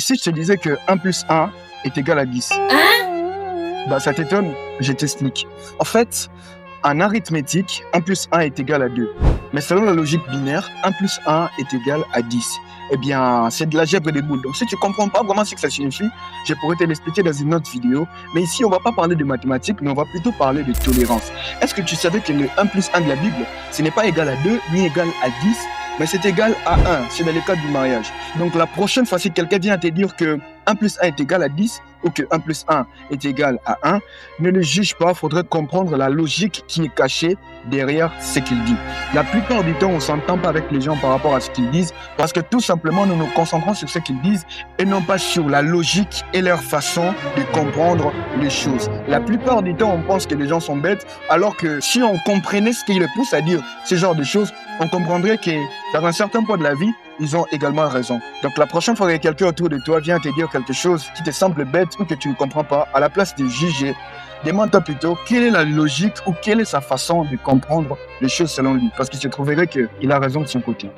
Et si je te disais que 1 plus 1 est égal à 10? Bah, ça t'étonne? Je t'explique. En fait, en arithmétique, 1 plus 1 est égal à 2. Mais selon la logique binaire, 1 plus 1 est égal à 10. Eh bien, c'est de l'algèbre des boules. Donc, si tu ne comprends pas vraiment ce que ça signifie, je pourrais te l'expliquer dans une autre vidéo. Mais ici, on ne va pas parler de mathématiques, mais on va plutôt parler de tolérance. Est-ce que tu savais que le 1 plus 1 de la Bible, ce n'est pas égal à 2, ni égal à 10, mais c'est égal à 1. C'est dans le cadre du mariage. Donc, la prochaine fois, si quelqu'un vient te dire que 1 plus 1 est égal à 10, ou que 1 plus 1 est égal à 1, ne le juge pas, il faudrait comprendre la logique qui est cachée derrière ce qu'il dit. La plupart du temps, on ne s'entend pas avec les gens par rapport à ce qu'ils disent, parce que tout simplement, nous nous concentrons sur ce qu'ils disent et non pas sur la logique et leur façon de comprendre les choses. La plupart du temps, on pense que les gens sont bêtes, alors que si on comprenait ce qui les pousse à dire ce genre de choses, on comprendrait que dans un certain point de la vie, ils ont également raison. Donc la prochaine fois que quelqu'un autour de toi vient te dire quelque chose qui te semble bête ou que tu ne comprends pas, à la place de juger, demande-toi plutôt quelle est la logique ou quelle est sa façon de comprendre les choses selon lui. Parce qu'il se trouverait qu'il a raison de son côté.